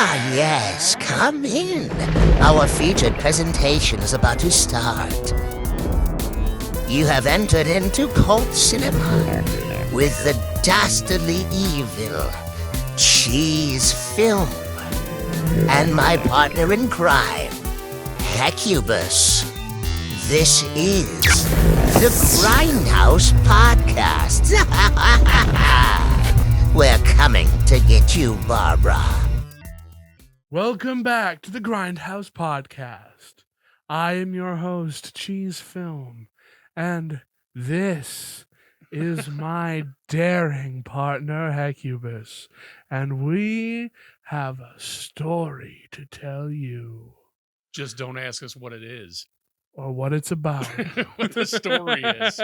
Ah, yes, come in. Our featured presentation is about to start. You have entered into cult cinema with the dastardly evil Cheese Film and my partner in crime, Hecubus. This is the Grindhouse Podcast. We're coming to get you, Barbara. Welcome back to the Grindhouse Podcast. I am your host, Cheese Film, and this is my daring partner, Hecubus, and we have a story to tell you. Just don't ask us what it is. Or what it's about. What the story is.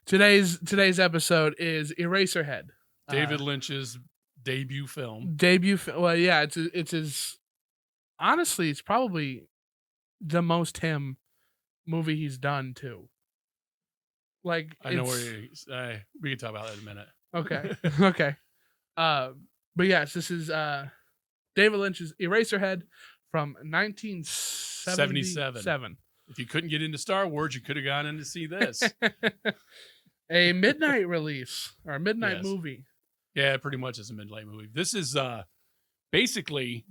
Today's episode is Eraserhead. David Lynch's debut film. Well, yeah, it's his. Honestly, it's probably the most him movie he's done too. Like I know where we can talk about that in a minute. Okay, okay. But yes, this is David Lynch's Eraserhead from 1977. If you couldn't get into Star Wars, you could have gone in to see this. A midnight release or a midnight movie. Yeah, pretty much is a midnight movie. This is basically,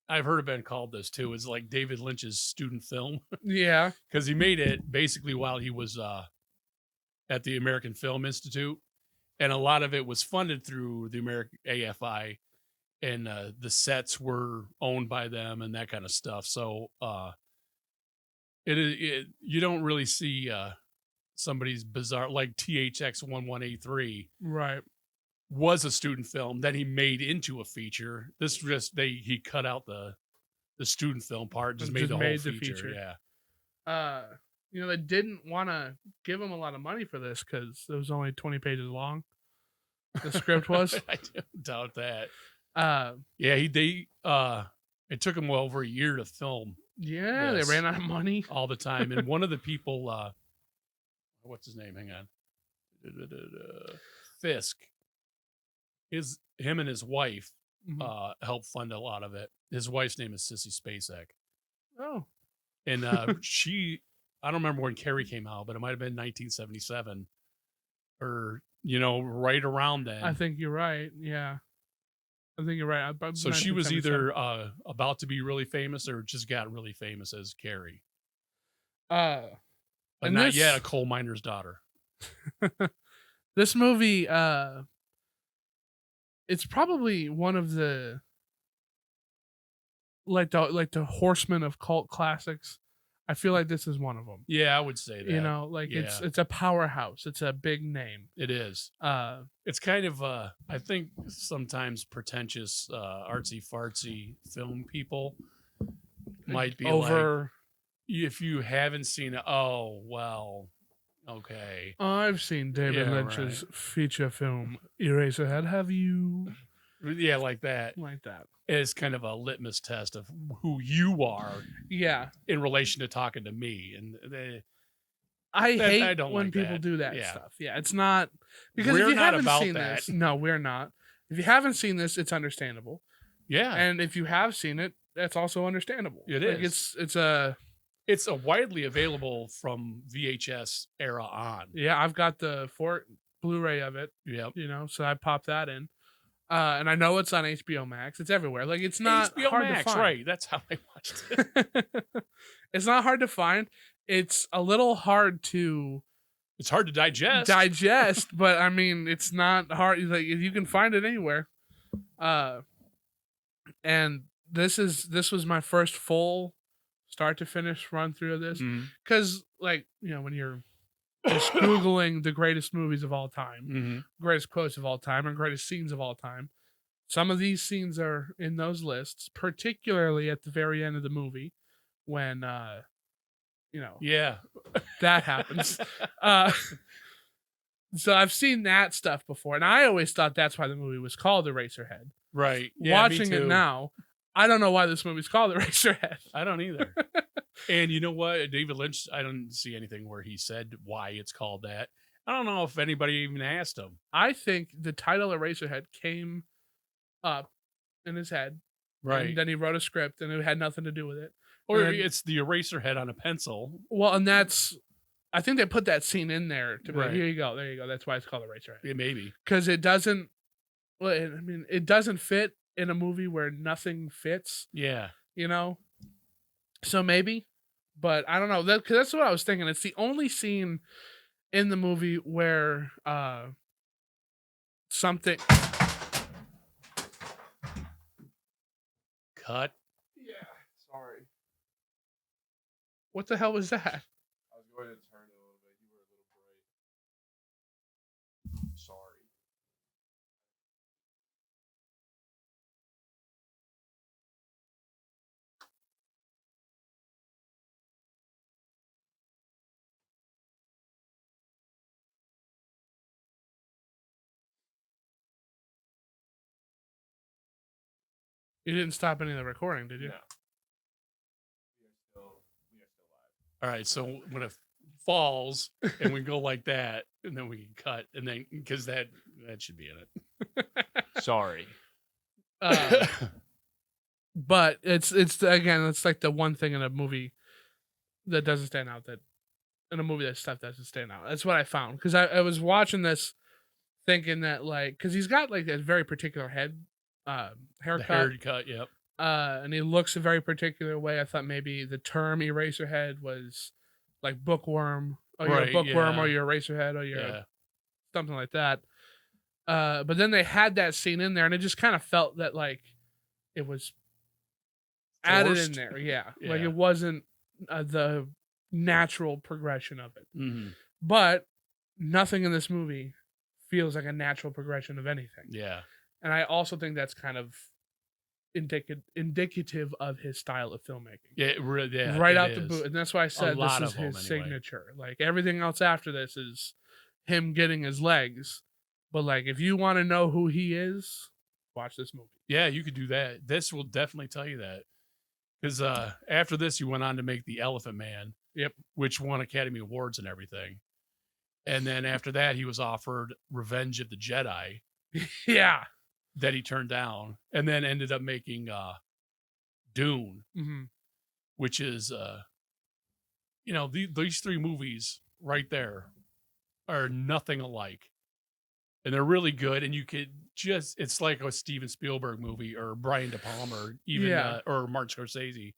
I've heard it been called this too. It's like David Lynch's student film. Yeah, because he made it basically while he was at the American Film Institute, and a lot of it was funded through the American AFI, and the sets were owned by them and that kind of stuff. So you don't really see somebody's bizarre, like THX 1183 right, was a student film that he made into a feature. This just he cut out the student film part, just made the whole feature. Yeah. They didn't want to give him a lot of money for this because it was only 20 pages long. The script was. I don't doubt that. It took him well over a year to film. Yeah, they ran out of money all the time. And one of the people, what's his name? Hang on. Fisk. Him and his wife helped fund a lot of it. His wife's name is Sissy Spacek. Oh. And I don't remember when Carrie came out, but it might have been 1977 or, right around then. I think you're right. Yeah. I think you're right. So she was either about to be really famous or just got really famous as Carrie. But not yet a coal miner's daughter. This movie, it's probably one of the like the Horsemen of cult classics. I feel like this is one of them. Yeah, I would say that. It's a powerhouse. It's a big name. It is. It's kind of I think sometimes pretentious artsy fartsy film people might be over. Like, if you haven't seen it, oh well, okay. I've seen David Lynch's feature film Eraserhead. Have you? Yeah, like that. Like that. It's kind of a litmus test of who you are. Yeah. In relation to talking to me. And I hate when people do that stuff. Yeah, it's not because if you haven't seen this, no, we're not. If you haven't seen this, it's understandable. Yeah. And if you have seen it, that's also understandable. It is. It's a widely available from VHS era on. Yeah, I've got the Blu-ray of it. Yep. So I popped that in. And I know it's on HBO Max. It's everywhere. Like, it's not HBO hard Max, to find. right? That's how I watched it. It's not hard to find. It's a little hard to... It's hard to digest. But I mean, it's not hard. Like, you can find it anywhere. And this was my first full start to finish run through of this. Because, when you're just Googling the greatest movies of all time, greatest quotes of all time, and greatest scenes of all time. Some of these scenes are in those lists, particularly at the very end of the movie when, that happens. So I've seen that stuff before, and I always thought that's why the movie was called Eraserhead. Right. Yeah, watching it now, I don't know why this movie's called Eraserhead. I don't either. And you know what? David Lynch, I don't see anything where he said why it's called that. I don't know if anybody even asked him. I think the title Eraserhead came up in his head. Right. And then he wrote a script, and it had nothing to do with it. Or then, it's the Eraserhead on a pencil. Well, and I think they put that scene in there to be Right. like, here you go, there you go. That's why it's called Eraserhead. Yeah, maybe. Because it doesn't, it doesn't fit in a movie where nothing fits. Yeah. You know? So maybe, but I don't know. Because that's what I was thinking. It's the only scene in the movie where something... Cut. Yeah, sorry. What the hell was that? I was going to turn it a little bit. You were a little bright. Sorry. You didn't stop any of the recording, did you? No. We are still live. All right. So when it falls and we go like that, and then we can cut, and then because that should be in it. Sorry. But it's again, it's like the one thing in a movie that doesn't stand out, that in a movie that stuff doesn't stand out. That's what I found, because I was watching this thinking that, like, because he's got like a very particular haircut. The haircut, yep. And he looks a very particular way. I thought maybe the term Eraserhead was like bookworm, or you're a bookworm, or you're Eraserhead, or you're something like that. But then they had that scene in there, and it just kind of felt that like it was added in there. Yeah. Like it wasn't the natural progression of it. Mm-hmm. But nothing in this movie feels like a natural progression of anything. Yeah. And I also think that's kind of indicative of his style of filmmaking. Yeah, right out the boot. And that's why I said this is his anyway. signature. Like everything else after this is him getting his legs. But like if you want to know who he is, watch this movie. Yeah, you could do that. This will definitely tell you that. Because after this, you went on to make The Elephant Man. Yep. Which won Academy Awards and everything. And then after that, he was offered Revenge of the Jedi. Yeah. That he turned down, and then ended up making Dune, which is, these three movies right there are nothing alike, and they're really good. And you could it's like a Steven Spielberg movie or Brian De Palma, even or Martin Scorsese.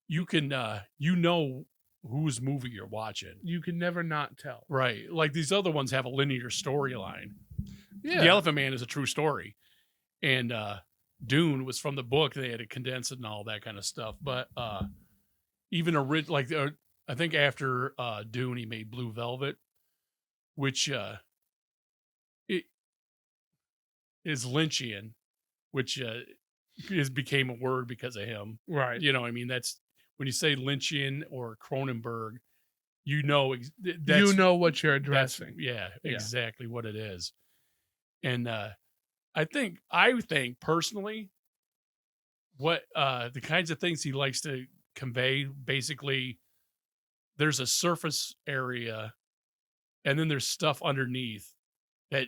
You can, whose movie you're watching. You can never not tell. Right, like these other ones have a linear storyline. Yeah, The Elephant Man is a true story. And Dune was from the book. They had to condense it and all that kind of stuff. But even I think after Dune, he made Blue Velvet, which it is Lynchian, which became a word because of him. Right. You know, I mean, that's when you say Lynchian or Cronenberg, you know what you're addressing. Yeah, exactly what it is. And I think personally, what the kinds of things he likes to convey, basically, there's a surface area, and then there's stuff underneath that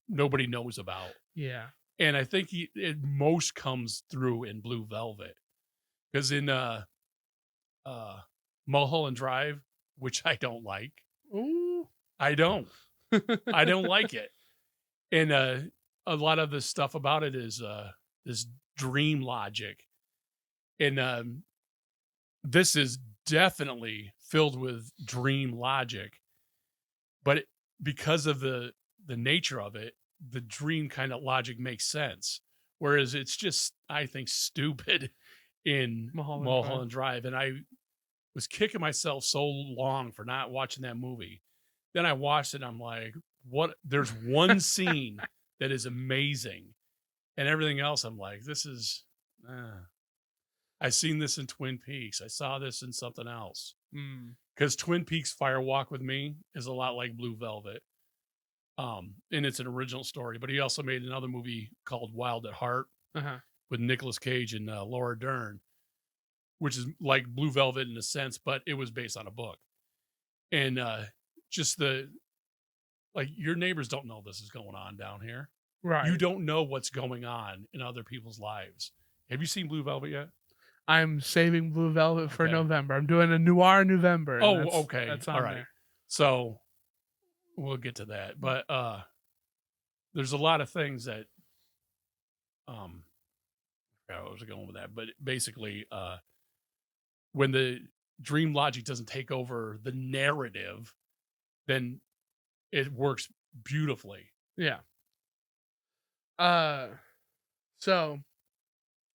nobody knows about. Yeah. And I think it most comes through in Blue Velvet, because in Mulholland Drive, which I don't like. Ooh. I don't like it. And a lot of the stuff about it is this dream logic. And this is definitely filled with dream logic. But because of the nature of it, the dream kind of logic makes sense. Whereas it's just, I think, stupid in Mulholland Drive. And I was kicking myself so long for not watching that movie. Then I watched it and I'm like, what? There's one scene that is amazing. And everything else, I'm like, this is... I've seen this in Twin Peaks. I saw this in something else. Because Twin Peaks Fire Walk with Me is a lot like Blue Velvet. And it's an original story. But he also made another movie called Wild at Heart with Nicolas Cage and Laura Dern, which is like Blue Velvet in a sense, but it was based on a book. And just your neighbors don't know this is going on down here. Right. You don't know what's going on in other people's lives. Have you seen Blue Velvet yet? I'm saving Blue Velvet for Okay. November. I'm doing a Noir November. Oh, That's, okay. That's on all right. there. So we'll get to that. But there's a lot of things that I forgot where I was going with that. But basically, when the dream logic doesn't take over the narrative, then it works beautifully. Yeah. So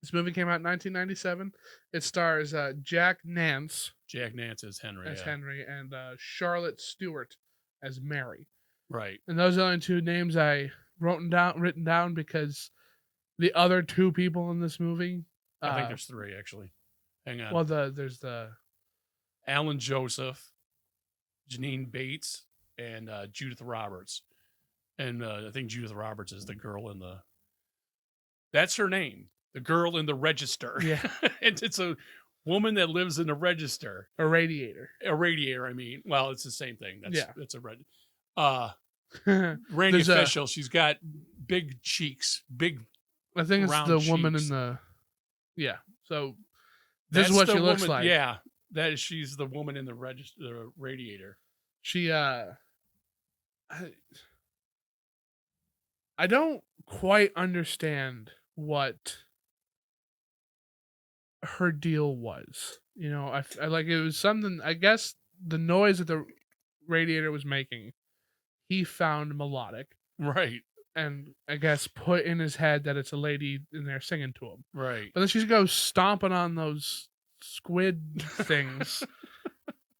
this movie came out in 1997. It stars Jack Nance Jack Nance as Henry. Henry and Charlotte Stewart as Mary. Right. And those are the only two names I written down because the other two people in this movie. I think there's three actually. Hang on. Well, there's the Alan Joseph, Jeanne Bates, and Judith Roberts. And I think Judith Roberts is the girl in the. That's her name. The girl in the register. Yeah. And it's a woman that lives in a register. a radiator. A radiator, I mean. Well, it's the same thing. That's a red. Randy There's Official, she's got big cheeks, big. I think it's round the woman cheeks. in the. Yeah. So this is what she looks like. Yeah, she's the woman in the register, the radiator. She I don't quite understand what her deal was. You know, I like it was something. I guess the noise that the radiator was making, he found melodic, Right. and I guess put in his head that it's a lady in there singing to him. Right. But then she goes stomping on those squid things,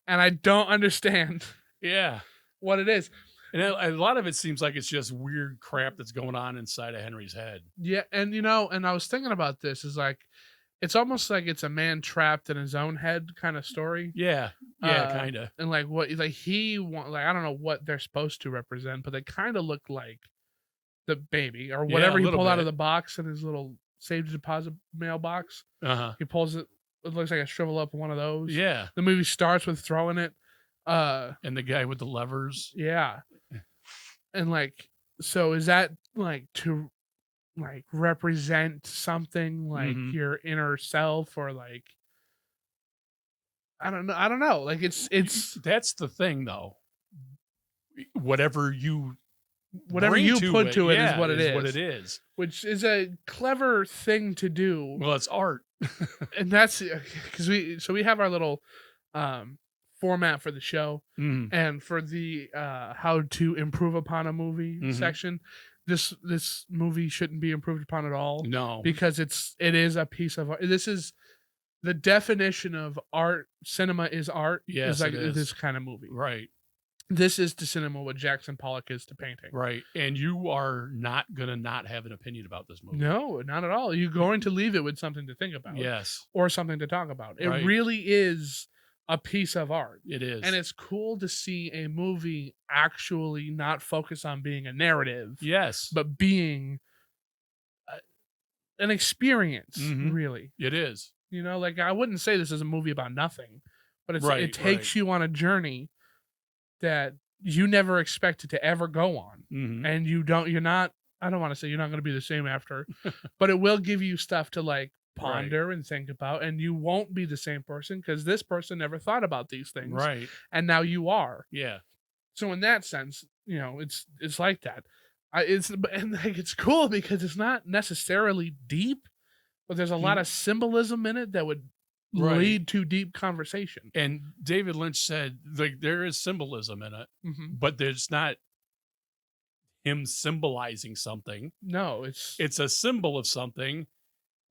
and I don't understand Yeah. what it is. And a lot of it seems like it's just weird crap that's going on inside of Henry's head. Yeah, and you know, and I was thinking about this is like, it's almost like it's a man trapped in his own head kind of story. Yeah. Yeah, kind of. And like what, like he want, like I don't know what they're supposed to represent, but they kind of look like the baby or whatever he pulled out of the box in his little safe deposit mailbox. He pulls it. It looks like a shrivel up one of those. Yeah. The movie starts with throwing it. And the guy with the levers. Yeah. And like, so is that like to like represent something like your inner self or like I don't know. Like it's that's the thing though. Whatever you put to it is what it is. Which is a clever thing to do. Well, it's art. And that's because we have our little format for the show and for the how to improve upon a movie section. This movie shouldn't be improved upon at all. No, because it is a piece of art. This is the definition of art. Cinema is art. Yes, is like it is. this kind of movie. Right. This is to cinema what Jackson Pollock is to painting. Right. And you are not gonna not have an opinion about this movie. No, not at all. You're going to leave it with something to think about. Yes. Or something to talk about. It Right. really is a piece of art. It is. And it's cool to see a movie actually not focus on being a narrative. Yes. But being an experience, really. It is. You know, like I wouldn't say this is a movie about nothing, but it takes you on a journey that you never expected to ever go on. And you're not, I don't want to say you're not going to be the same after, but it will give you stuff to like ponder and think about, and you won't be the same person because this person never thought about these things. Right. And now you are. Yeah. So in that sense, you know, it's like that. And like it's cool because it's not necessarily deep, but there's a lot of symbolism in it that would lead to deep conversation. And David Lynch said like there is symbolism in it, but there's not him symbolizing something. No, it's a symbol of something,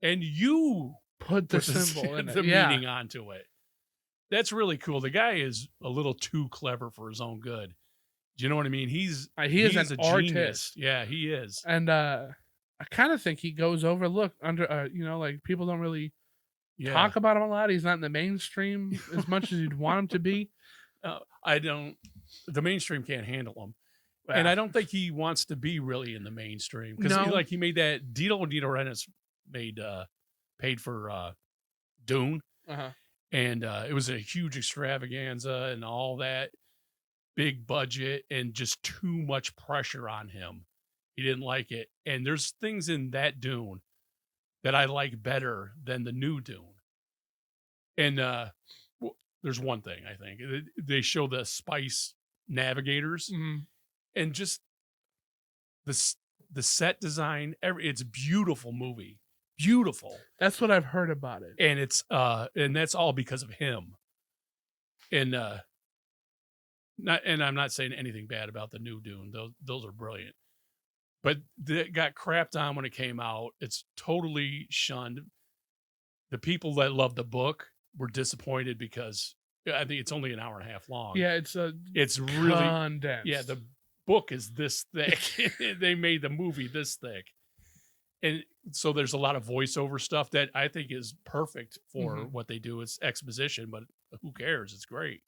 and you put the symbol in it, the meaning onto it. That's really cool. The guy is a little too clever for his own good. Do you know what I mean? He's an a artist. Genius. Yeah, he is. And I kind of think he goes overlooked under you know, like people don't really talk about him a lot. He's not in the mainstream as much as you'd want him to be. The mainstream can't handle him. And I don't think he wants to be really in the mainstream because he made that Dito Rennis paid for Dune, and it was a huge extravaganza and all that big budget and just too much pressure on him He didn't like it. And there's things in that Dune that I like better than the new Dune. And there's one thing, I think. They show the Spice Navigators and just the set design. It's a beautiful movie. Beautiful. That's what I've heard about it. And it's and that's all because of him. And I'm not saying anything bad about the new Dune. Those are brilliant. But it got crapped on when it came out. It's totally shunned. The people that love the book were disappointed because I think it's only an hour and a half long. Yeah, it's really condensed. Yeah, the book is this thick. They made the movie this thick. And so there's a lot of voiceover stuff that I think is perfect for what they do. It's exposition, but who cares? It's great.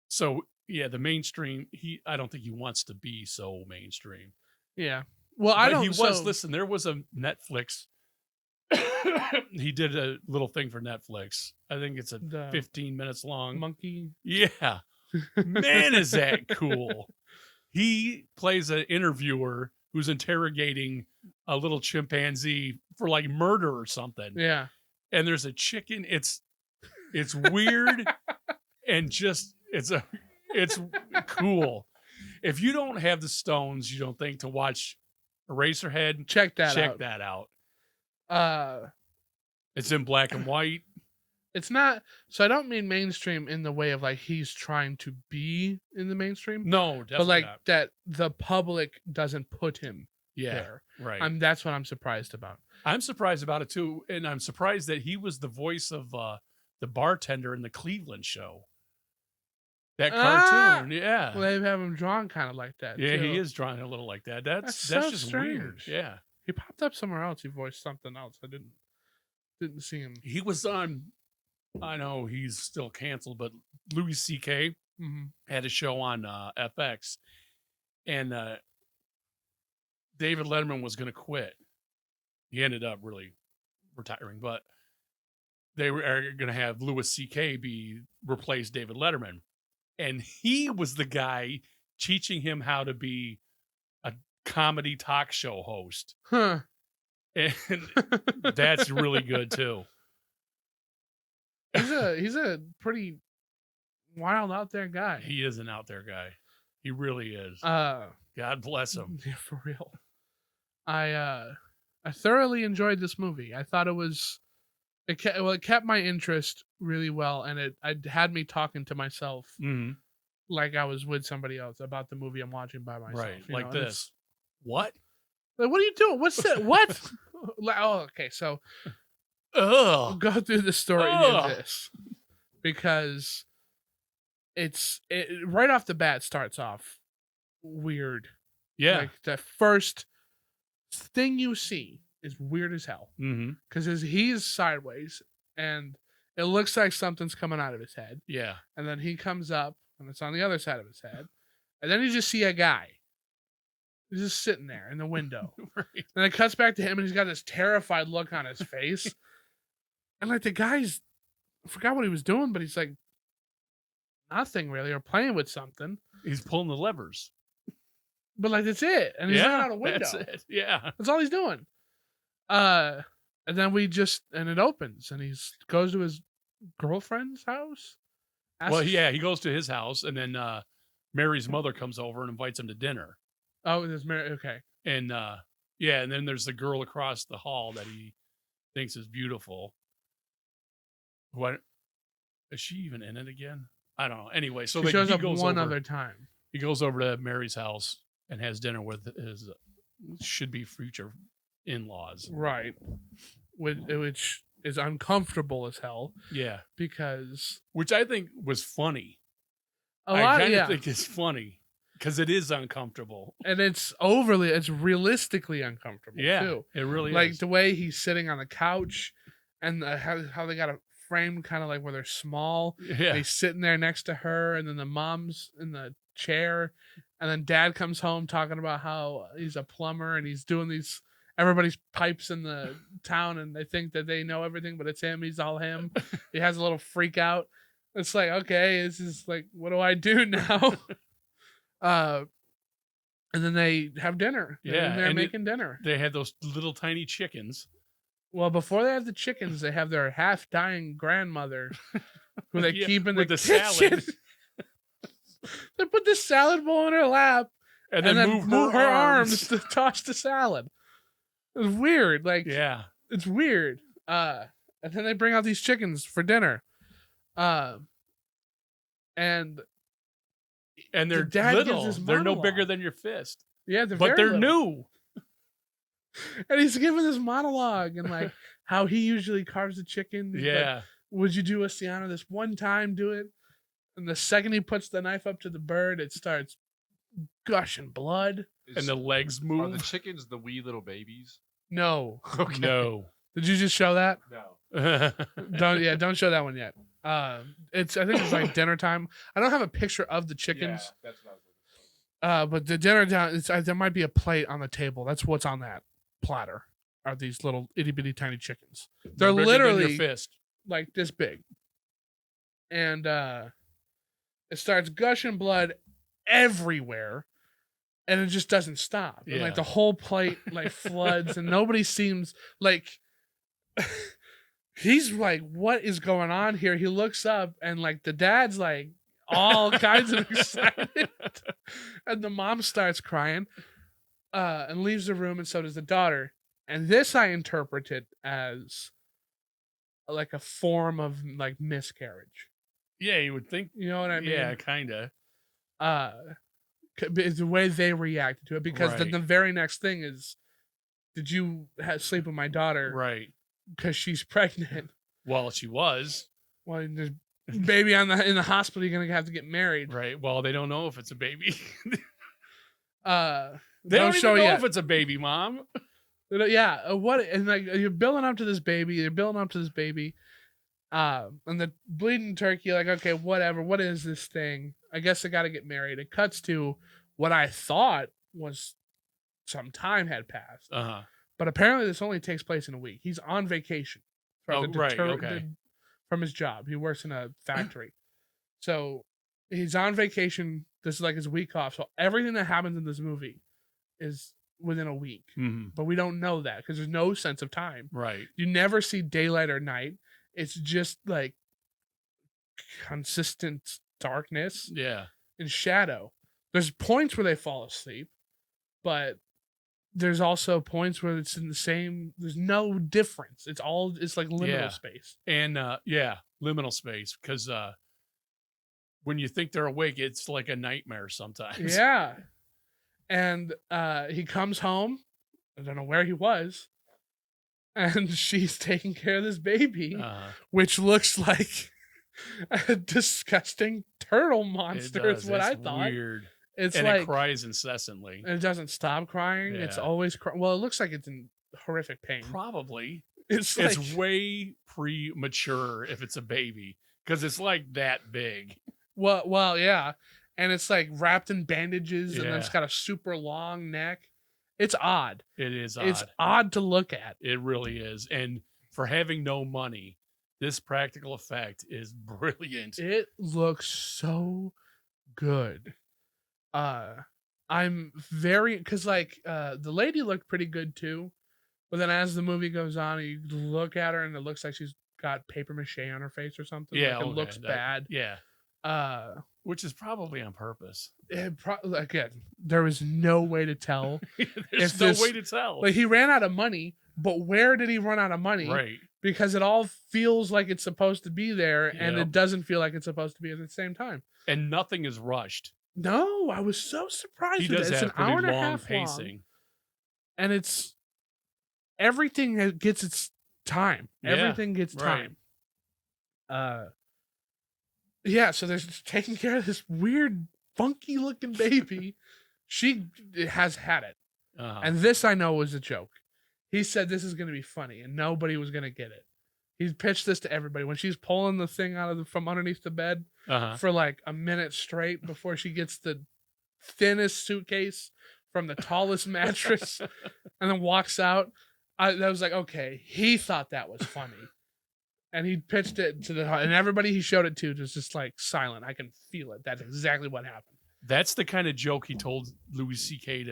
So yeah, the mainstream, I don't think he wants to be so mainstream. Yeah. Well, listen, there was a Netflix. He did a little thing for Netflix. I think it's 15 minutes long. Monkey. Yeah. Man, is that cool. He plays an interviewer who's interrogating a little chimpanzee for like murder or something. Yeah. And there's a chicken. It's weird and just it's cool. If you don't have the stones, you don't think to watch Eraserhead, check that out. That It's in black and white. It's not, so I don't mean mainstream in the way of like he's trying to be in the mainstream. No, definitely but like not. that the public doesn't put him there. Right. That's what I'm surprised about. I'm surprised about it too, and I'm surprised that he was the voice of the bartender in the Cleveland show. That cartoon, yeah. Well, they have him drawn kind of like that. Yeah, too. he is drawn a little like that. That's so just strange. Weird. Yeah. He popped up somewhere else. He voiced something else. I didn't see him. He was on. I know he's still canceled, but Louis C.K. had a show on FX, and David Letterman was going to quit. He ended up really retiring, but they are going to have Louis C.K. replace David Letterman, and he was the guy teaching him how to be a comedy talk show host. Huh. And that's really good too. He's a pretty wild out there guy. He is an out there guy. He really is. God bless him. Yeah, for real. I thoroughly enjoyed this movie. I thought it kept my interest really well, and it had me talking to myself like I was with somebody else about the movie I'm watching by myself. Right, like this. What? Like, what are you doing? What's that? What? Okay, so we'll go through the story of this because it right off the bat starts off weird. Yeah, like the first thing you see is weird as hell because he's sideways and it looks like something's coming out of his head. Yeah, and then he comes up and it's on the other side of his head, and then you just see a guy. He's just sitting there in the window. Right. And it cuts back to him and he's got this terrified look on his face. And like the guy's, I forgot what he was doing, but he's like nothing really, or playing with something. He's pulling the levers. But like that's it. And he's looking out a window. That's it. Yeah. That's all he's doing. And then and it opens and he goes to his girlfriend's house. He goes to his house and then Mary's mother comes over and invites him to dinner. Oh, there's Mary. Okay. And and then there's the girl across the hall that he thinks is beautiful. What is she even in it again? I don't know. Anyway, so she shows up one other time. He goes over to Mary's house and has dinner with his should be future in-laws. Right. Which is uncomfortable as hell. Yeah. Which I think was funny. I kind of think it's funny. Because it is uncomfortable. And it's realistically uncomfortable, too. It really is. Like the way he's sitting on the couch and how they got it framed kind of like where they're small. Yeah. And he's sitting there next to her and then the mom's in the chair. And then dad comes home talking about how he's a plumber and he's doing everybody's pipes in the town and they think that they know everything, but it's him. He's all him. He has a little freak out. It's like, okay, this is like, what do I do now? And then they have dinner. Yeah, they're and making dinner. They had those little tiny chickens. Well, before they have the chickens, they have their half-dying grandmother, who they keep in the kitchen. salad, They put the salad bowl in her lap, and then move her arms to toss the salad. It's weird. Like, yeah, it's weird. And then they bring out these chickens for dinner. And they're dad gives little. this They're no monologue. bigger than your fist. Yeah, But they're new. And he's giving this monologue and like how he usually carves the chicken. Yeah. Would you do Oceana this one time? Do it. And the second he puts the knife up to the bird, it starts gushing blood. And the legs Are move. the chickens the wee little babies? No. Okay. No. Did you just show that? No. Don't show that one yet. I think it's like dinner time. I don't have a picture of the chickens. Yeah, that's what I was looking for. But the dinner time, there might be a plate on the table. That's what's on that platter. Are these little itty bitty tiny chickens? They're No bigger than literally your fist. like this big, and it starts gushing blood everywhere, and it just doesn't stop. And, like Yeah. the whole plate like floods, and nobody seems like. He's like, what is going on here? He looks up, and like the dad's like all kinds of excited, and the mom starts crying, and leaves the room, and so does the daughter. And this I interpreted as like a form of like miscarriage. Yeah, you would think. You know what I mean? Yeah, kind of. It's the way they reacted to it, because then Right. the very next thing is, did you sleep with my daughter? Right. Because she's pregnant. Well, she was. Well, there's baby in the hospital. You're gonna have to get married. Right. Well, they don't know if it's a baby. They They don't show even know yet. if it's a baby, Mom. Yeah. What? And like you're building up to this baby. You're building up to this baby. And the bleeding turkey. Like, okay, whatever. What is this thing? I guess I got to get married. It cuts to what I thought was some time had passed, but apparently this only takes place in a week. He's on vacation. From his job. He works in a factory, so he's on vacation. This is like his week off. So everything that happens in this movie is within a week, but we don't know that because there's no sense of time. Right. You never see daylight or night. It's just like consistent darkness Yeah. and shadow. There's points where they fall asleep, but there's also points where it's in the same. There's no difference. It's like liminal space. And liminal space, because when you think they're awake, it's like a nightmare sometimes. Yeah. And he comes home. I don't know where he was. And she's taking care of this baby, which looks like a disgusting turtle monster. Is what I thought. Weird. It's and like it cries incessantly. And it doesn't stop crying. Yeah. It's always well, it looks like it's in horrific pain. Probably. It's way premature if it's a baby, because it's like that big. Well, yeah. And it's like wrapped in bandages, and then it's got a super long neck. It's odd. It is odd. It's odd to look at. It really is. And for having no money, this practical effect is brilliant. It looks so good. I'm very, because like the lady looked pretty good too, but then as the movie goes on, you look at her and it looks like she's got paper mache on her face or something. Yeah, like it looks bad. Yeah, which is probably on purpose. Again, there was no way to tell. There's no way to tell. Like he ran out of money, but where did he run out of money? Right. Because it all feels like it's supposed to be there, and it doesn't feel like it's supposed to be at the same time. And nothing is rushed. No, I was so surprised. He does it's have an hour and a long half pacing, long, and it's everything gets its time. Yeah, everything gets time. Yeah. So they're taking care of this weird, funky looking baby. She has had it, and this I know was a joke. He said this is going to be funny, and nobody was going to get it. He pitched this to everybody when she's pulling the thing out of from underneath the bed for like a minute straight before she gets the thinnest suitcase from the tallest mattress and then walks out. I was like, okay, he thought that was funny. And he pitched it to and everybody he showed it to was just like silent. I can feel it. That's exactly what happened. That's the kind of joke he told Louis C.K.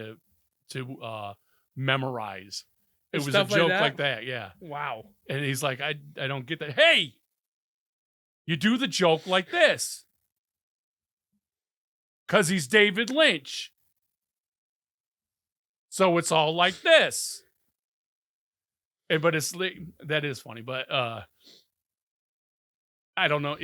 to memorize. It was a joke like that, yeah. Wow. And he's like, I don't get that. Hey, you do the joke like this. Because he's David Lynch. So it's all like this. But that is funny. But I don't know.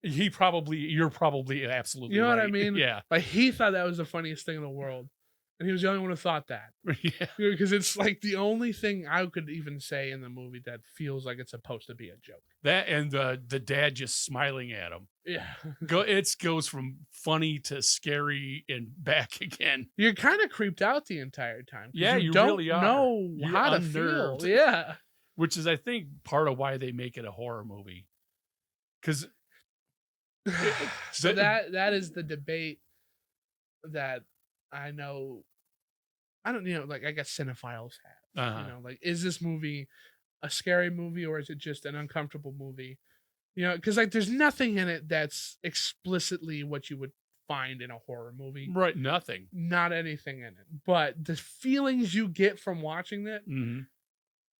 You're probably absolutely You know right. what I mean? Yeah. Like he thought that was the funniest thing in the world. And he was the only one who thought that. Yeah. Because it's like the only thing I could even say in the movie that feels like it's supposed to be a joke. That and the dad just smiling at him. Yeah. It goes from funny to scary and back again. You're kind of creeped out the entire time. Yeah, you don't really are. know You're how to unnerved. feel. Yeah. Which is, I think, part of why they make it a horror movie. Because so that is the debate that I know. I don't, like I guess cinephiles have. Like, is this movie a scary movie or is it just an uncomfortable movie? Because like there's nothing in it that's explicitly what you would find in a horror movie. Right, nothing. Not anything in it. But the feelings you get from watching it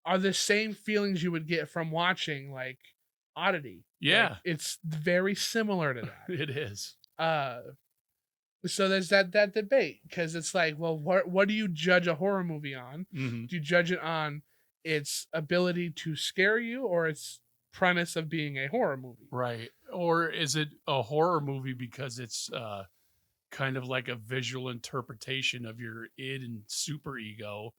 are the same feelings you would get from watching like Oddity. Yeah. Like, it's very similar to that. It is. So there's that debate because it's like, well, what do you judge a horror movie on? Mm-hmm. Do you judge it on its ability to scare you or its premise of being a horror movie? Right. Or is it a horror movie because it's kind of like a visual interpretation of your id and superego,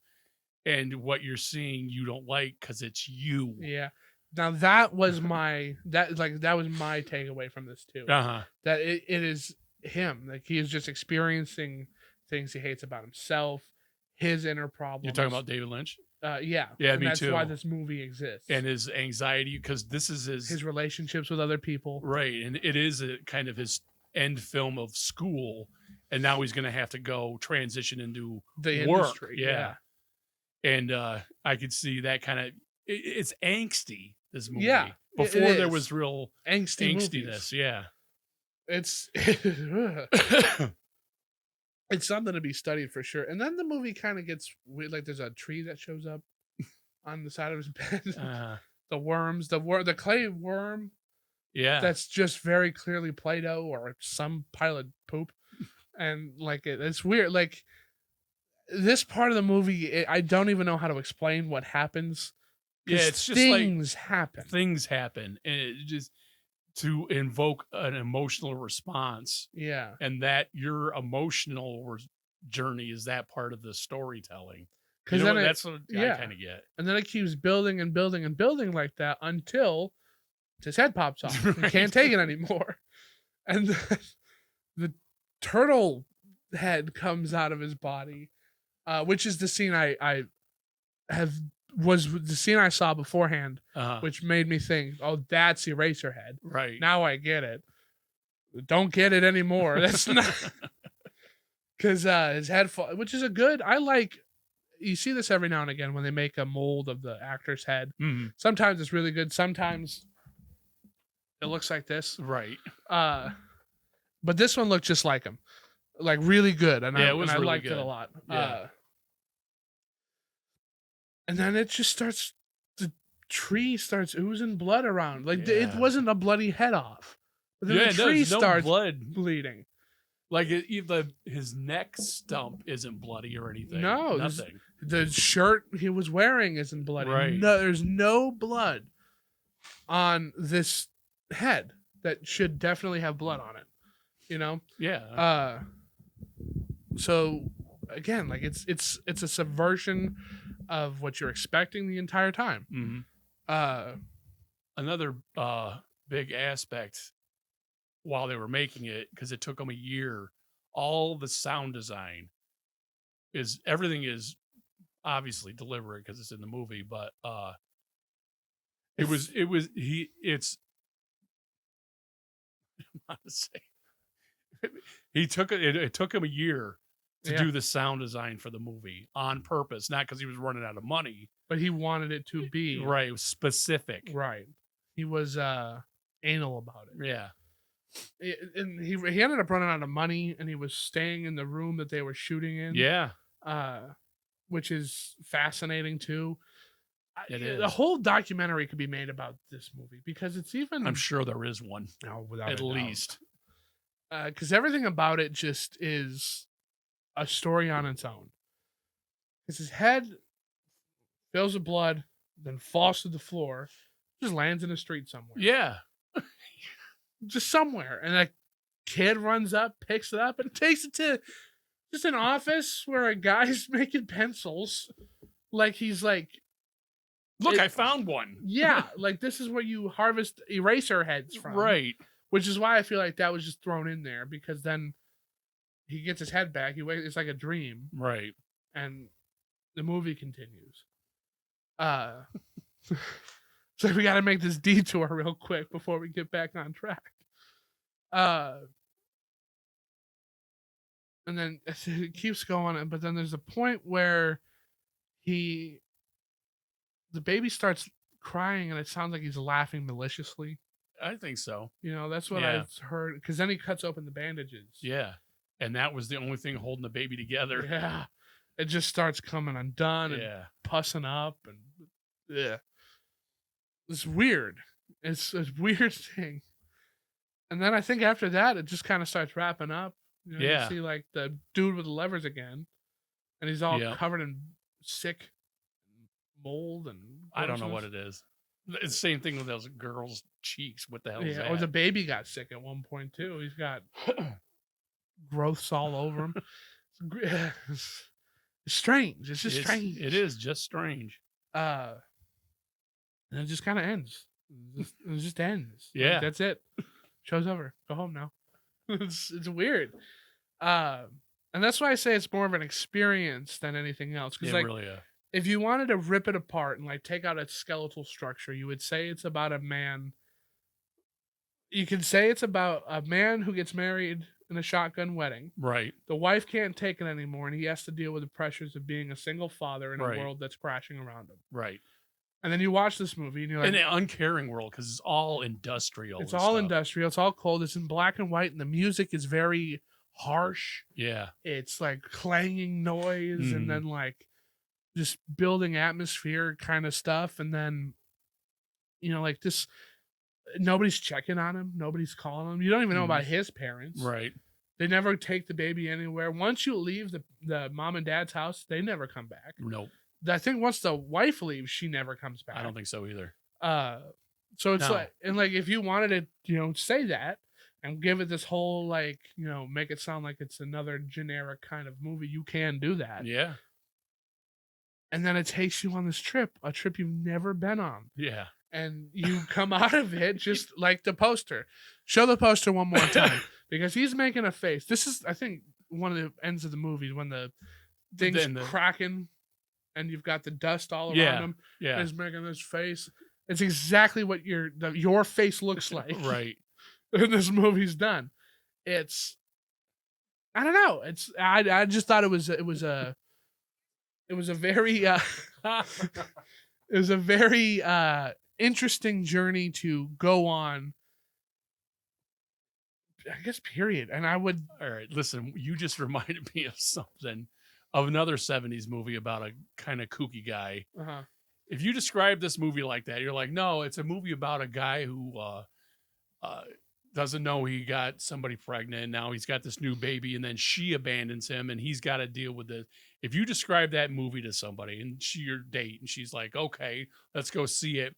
and what you're seeing you don't like because it's you. Yeah. Now that was my takeaway from this too. Uh-huh. That it is him. Like he is just experiencing things he hates about himself, his inner problems. You're talking about David Lynch? Yeah. Yeah, and me that's too. why this movie exists. And his anxiety, because this is his relationships with other people. Right. And it is a kind of his end film of school. And now he's going to have to go transition into the work. Industry. Yeah. And I could see that kind of, it's angsty, this movie. Yeah. Before there was real angstiness. Movies. Yeah. It's something to be studied for sure. And then the movie kind of gets weird. Like there's a tree that shows up on the side of his bed. The worms, the clay worm. Yeah. That's just very clearly Play-Doh or some pile of poop. And like it's weird. Like this part of the movie, I don't even know how to explain what happens. Yeah, it's just things happen. Things happen, and it just to invoke an emotional response. Yeah, and that your emotional journey is that part of the storytelling. Because that's what I kind of get. And then it keeps building and building and building like that until his head pops off. Right. He can't take it anymore, and the turtle head comes out of his body, which is the scene was the scene I saw beforehand, which made me think, oh, that's Eraserhead. Right. Now I get it. Don't get it anymore. That's not because his head which is you see this every now and again when they make a mold of the actor's head. Mm-hmm. Sometimes it's really good. Sometimes it looks like this. Right. But this one looked just like him. Like really good. And I really liked good. it a lot. Yeah. And then it just the tree starts oozing blood around. Like it wasn't a bloody head off. But then the tree starts blood bleeding. Like his neck stump isn't bloody or anything. No, nothing. The shirt he was wearing isn't bloody. Right. No, there's no blood on this head that should definitely have blood on it. Yeah. So again, like it's a subversion of what you're expecting the entire time. Mm-hmm. Another big aspect while they were making it, because it took them a year, all the sound design everything is obviously deliberate because it's in the movie, but it's I'm not to say it took him a year to do the sound design for the movie on purpose, not because he was running out of money, but he wanted it to be right. It was specific. Right. He was anal about it. Yeah. And he ended up running out of money, and he was staying in the room that they were shooting in. Yeah. Which is fascinating too. It is. The whole documentary could be made about this movie because it's even. I'm sure there is one. No, without at least. Because everything about it just is a story on its own. Because his head fills with blood, then falls to the floor, just lands in the street somewhere. Yeah. Just somewhere. And a kid runs up, picks it up, and takes it to just an office where a guy's making pencils. Like he's like, look, I found one. Yeah, like this is where you harvest eraser heads from. Right. Which is why I feel like that was just thrown in there, because then he gets his head back. It's like a dream. Right. And the movie continues. So we got to make this detour real quick before we get back on track. And then it keeps going, but then there's a point where the baby starts crying, and it sounds like he's laughing maliciously. I think so. You know, that's what I've heard. Because then he cuts open the bandages. Yeah. And that was the only thing holding the baby together. Yeah. It just starts coming undone and pussing up. And yeah. It's weird. It's a weird thing. And then I think after that, it just kind of starts wrapping up. You know, you see like the dude with the levers again. And he's all covered in sick mold and I don't know what it is. It's the same thing with those girls' cheeks. What the hell is that? Or the baby got sick at one point too. He's got growths all over him. It's strange. It's just strange. It is just strange. And it just kind of ends. It just ends. Yeah. Like, that's it. Show's over. Go home now. It's weird. And that's why I say it's more of an experience than anything else. Because really if you wanted to rip it apart and like take out its skeletal structure, you would say it's about a man. You could say it's about a man who gets married in a shotgun wedding. Right. The wife can't take it anymore, and he has to deal with the pressures of being a single father in a world that's crashing around him. Right. And then you watch this movie, and you're like, in an uncaring world, because it's all industrial. It's all industrial. It's all cold. It's in black and white, and the music is very harsh. Yeah. It's like clanging noise, and then like just building atmosphere kind of stuff. And then, you know, like this, nobody's checking on him. Nobody's calling him. You don't even know about his parents. Right. They never take the baby anywhere. Once you leave the mom and dad's house, they never come back. Nope. I think once the wife leaves, she never comes back. I don't think so either. So it's like, and like, if you wanted to, you know, say that and give it this whole, like, you know, make it sound like it's another generic kind of movie, you can do that. Yeah. And then it takes you on this trip, a trip you've never been on. Yeah. And you come out of it just like the poster. Show the poster one more time, because he's making a face. This is, I think, one of the ends of the movie when the thing's cracking and you've got the dust all around him. Yeah. And he's making this face. It's exactly what your face looks like. Right. And this movie's done. It's, I don't know. It's, I just thought it was a very interesting journey to go on, I guess, period. And I would... All right, listen, you just reminded me of something, of another 70s movie about a kind of kooky guy. Uh-huh. If you describe this movie like that, you're like, no, it's a movie about a guy who doesn't know he got somebody pregnant, and now he's got this new baby, and then she abandons him, and he's got to deal with this. If you describe that movie to somebody, and your date, and she's like, okay, let's go see it,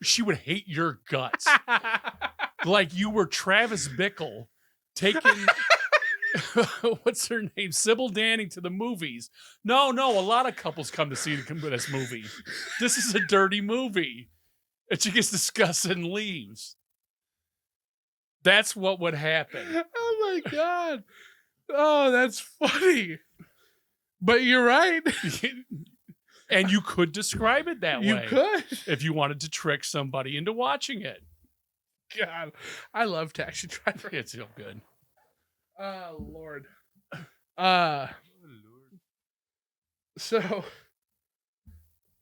she would hate your guts. Like you were Travis Bickle taking what's her name, Sybil Danning, to the movies. No, a lot of couples come to see this movie. This is a dirty movie, and she gets disgusted and leaves. That's what would happen. Oh my God. Oh, that's funny. But you're right. And you could describe it that way. You could. If you wanted to trick somebody into watching it. God, I love Taxi Driver. It's so good. Lord. So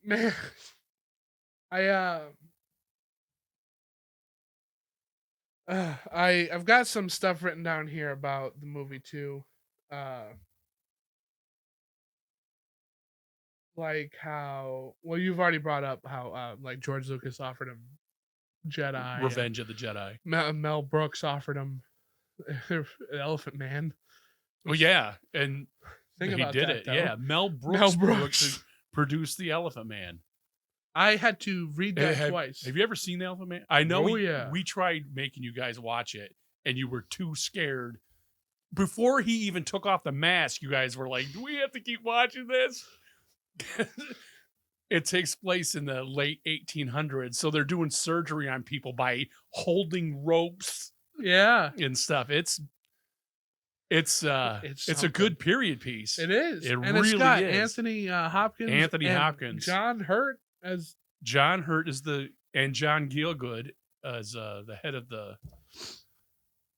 Man, I've got some stuff written down here about the movie too. Like how, well, you've already brought up how like George Lucas offered him Jedi, Revenge of the Jedi. Mel Brooks offered him Elephant Man. Well, yeah, and Think he about did that, it. though. Yeah, Mel Brooks, Brooks. produced the Elephant Man. I had to read that twice. Have you ever seen the Elephant Man? I know. Yeah. We tried making you guys watch it, and you were too scared. Before he even took off the mask, you guys were like, "Do we have to keep watching this?" It takes place in the late 1800s, so they're doing surgery on people by holding ropes, and stuff. It's a good period piece. It is. It and really it's got is. Anthony Hopkins. Anthony Hopkins. John Hurt as John Hurt and John Gielgud as the head of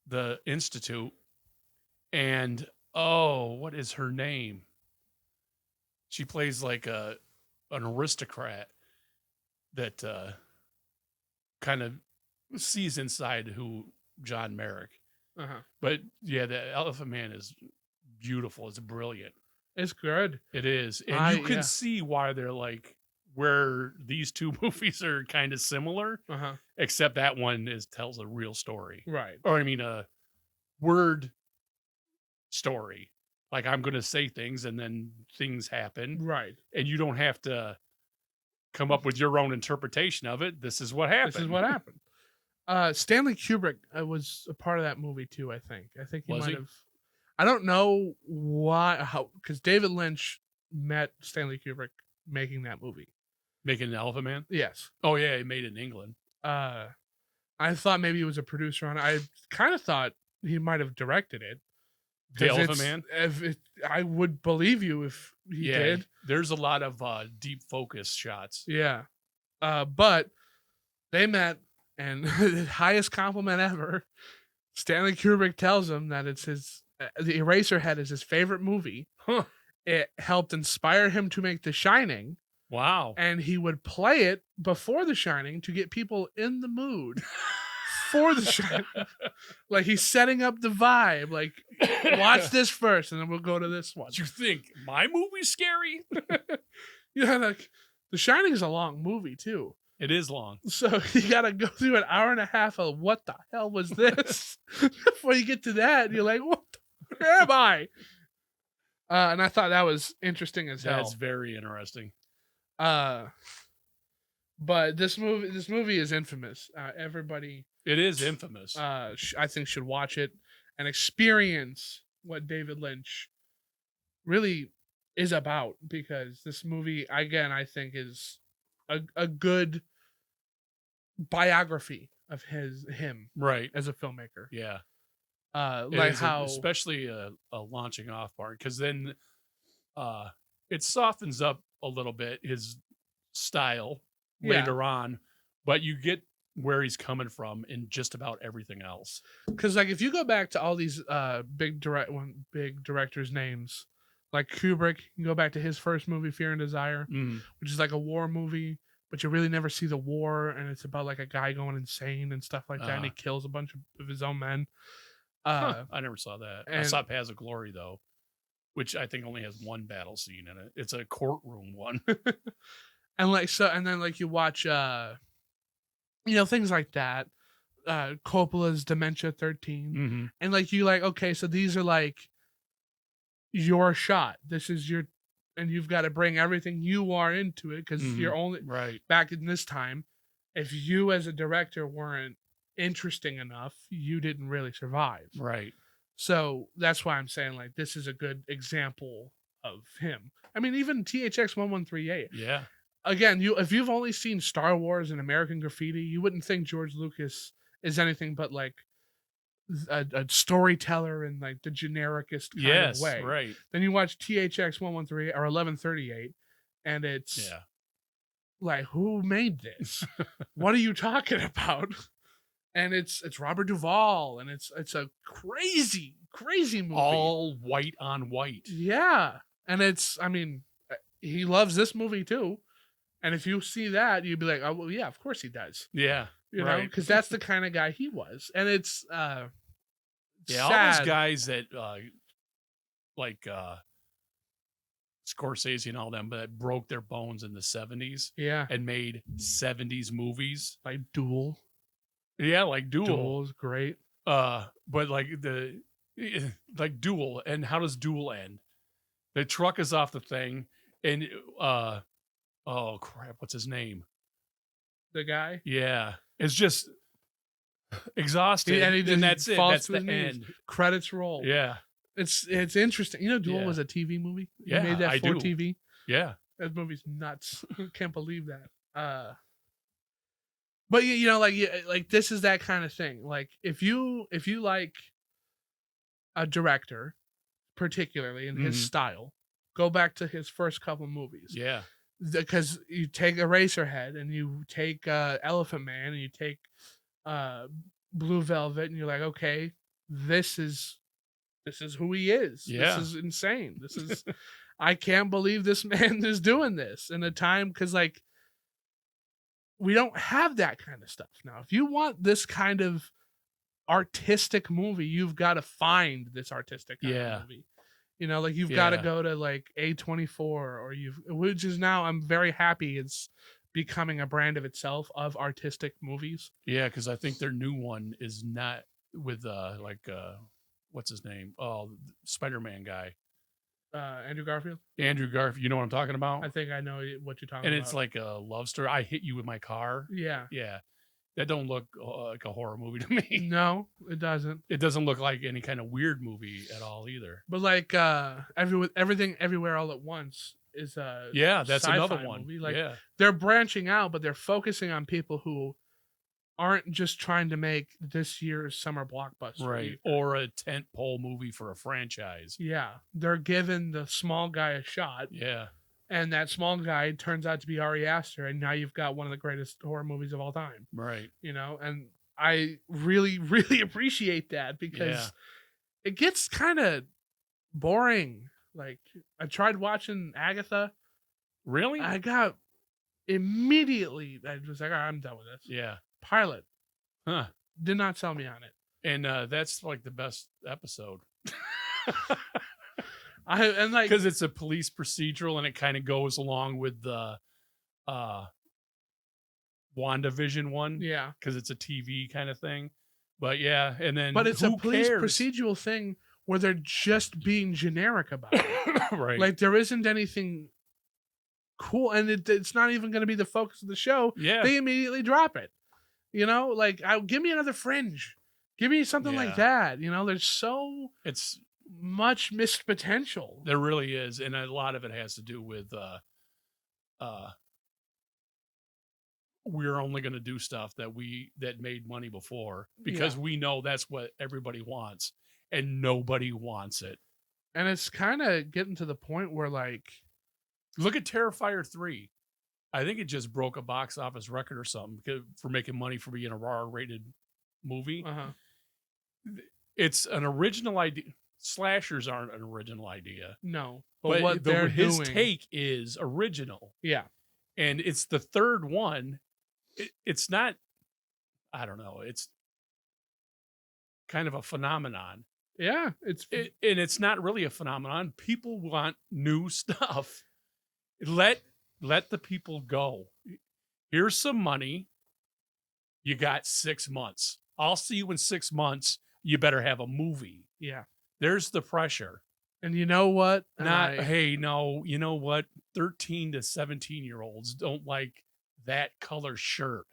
the institute. And what is her name? She plays like an aristocrat that kind of sees inside who John Merrick. But yeah, the Elephant Man is beautiful. It's brilliant. It's good. It is. And you can see why they're like, where these two movies are kind of similar, except that one tells a real story. Right. Or I mean, a word story. Like, I'm going to say things and then things happen. Right. And you don't have to come up with your own interpretation of it. This is what happened. This is what happened. Stanley Kubrick was a part of that movie too, I think. I think he might have. I don't know because David Lynch met Stanley Kubrick making that movie. Making an Elephant Man? Yes. Oh, yeah, he made it in England. I thought maybe he was a producer on it. I kind of thought he might have directed it. The Elephant Man? I would believe you if he did. There's a lot of deep focus shots. Yeah. But they met, and the highest compliment ever, Stanley Kubrick tells him that it's the Eraserhead is his favorite movie. It helped inspire him to make The Shining. Wow. And he would play it before The Shining to get people in the mood for The Shining. Like, he's setting up the vibe. Like, watch this first, and then we'll go to this one. You think my movie's scary? Yeah, like, The Shining is a long movie, too. It is long. So you got to go through an hour and a half of what the hell was this? Before you get to that, you're like, where am I? And I thought that was interesting as hell. That's very interesting. But this movie is infamous. Everybody, it is infamous. I think should watch it and experience what David Lynch really is about, because this movie, again, I think is a good biography of him right as a filmmaker. Yeah. Like how especially a launching off part, because then it softens up a little bit his style later on, but you get where he's coming from in just about everything else. Because like if you go back to all these big directors' names, like Kubrick, you go back to his first movie, Fear and Desire, which is like a war movie, but you really never see the war, and it's about like a guy going insane and stuff like that, and he kills a bunch of his own men. I never saw that. I saw Paths of Glory, though, which I think only has one battle scene in it. It's a courtroom one. And then you watch things like that. Coppola's Dementia 13. And like you like, okay, so these are like your shot. This is your, and you've got to bring everything you are into it, because you're only back in this time. If you as a director weren't interesting enough, you didn't really survive. Right. So that's why I'm saying like this is a good example of him. I mean, even THX 113A. Yeah. Again, if you've only seen Star Wars and American Graffiti, you wouldn't think George Lucas is anything but like a storyteller in like the genericest kind of way. Right. Then you watch THX 113 or 1138, and it's like, who made this? What are you talking about? And it's Robert Duvall, and it's a crazy movie. All white on white. Yeah. And he loves this movie too. And if you see that, you'd be like, oh, well, yeah, of course he does. Yeah. You know, right. because that's the kind of guy he was. And it's Yeah, sad. all those guys that like Scorsese and all them that broke their bones in the 70s Yeah. and made 70s movies. Like Duel. Yeah, like Duel. Duel's great. But like Duel, and how does Duel end? The truck is off the thing, and oh crap, what's his name? The guy? Yeah. It's just exhausted. And that's it. falls That's to the his knees. end. Credits roll. Yeah. It's interesting. You know, Duel Yeah. was a TV movie. He Yeah, made that I for do. TV. Yeah. That movie's nuts. Can't believe that. But you know, like this is that kind of thing. Like if you like a director, particularly in his style, go back to his first couple movies. Yeah. Because you take Eraserhead and you take Elephant Man and you take Blue Velvet and you're like, okay, this is who he is. Yeah. This is insane. This is I can't believe this man is doing this in a time, because like we don't have that kind of stuff now. If you want this kind of artistic movie, you've got to find this artistic kind of movie. You know, like you've got to go to like A24 or which is now, I'm very happy it's becoming a brand of itself of artistic movies. Yeah, because I think their new one is not with what's his name? Oh, Spider-Man guy. Andrew Garfield. Andrew Garfield. You know what I'm talking about? I think I know what you're talking about. And it's like a love story. I hit you with my car. Yeah. Yeah. That don't look like a horror movie to me. No, it doesn't. It doesn't look like any kind of weird movie at all either. But like Everything Everywhere All at Once is a that's another one. Movie. Like they're branching out, but they're focusing on people who aren't just trying to make this year's summer blockbuster. Right. Or a tent pole movie for a franchise. Yeah. They're giving the small guy a shot. Yeah. And that small guy turns out to be Ari Aster, and now you've got one of the greatest horror movies of all time. Right. You know, and I really, really appreciate that, because it gets kind of boring. Like, I tried watching Agatha. Really? I got immediately, I was like, all right, I'm done with this. Yeah. Pilot. Huh. Did not sell me on it. And that's like the best episode. Because it's a police procedural and it kind of goes along with the WandaVision one. Yeah. Because it's a TV kind of thing. But yeah, and then but it's a police cares? Procedural thing where they're just being generic about it. Right. Like there isn't anything cool, and it's not even going to be the focus of the show. Yeah. They immediately drop it. You know, like give me another Fringe. Give me something like that. You know, there's it's much missed potential. There really is, and a lot of it has to do with we're only going to do stuff that made money before, because we know that's what everybody wants, and nobody wants it. And it's kind of getting to the point where, like, look at Terrifier 3. I think it just broke a box office record or something for making money for being a R-rated movie. It's an original idea. Slashers aren't an original idea. No, but what his doing, take is original. Yeah, and it's the third one. It's not. I don't know. It's kind of a phenomenon. Yeah, and it's not really a phenomenon. People want new stuff. Let the people go. Here's some money. You got 6 months. I'll see you in 6 months. You better have a movie. Yeah. There's the pressure. And you know what? Hey, no, you know what? 13 to 17-year-olds don't like that color shirt.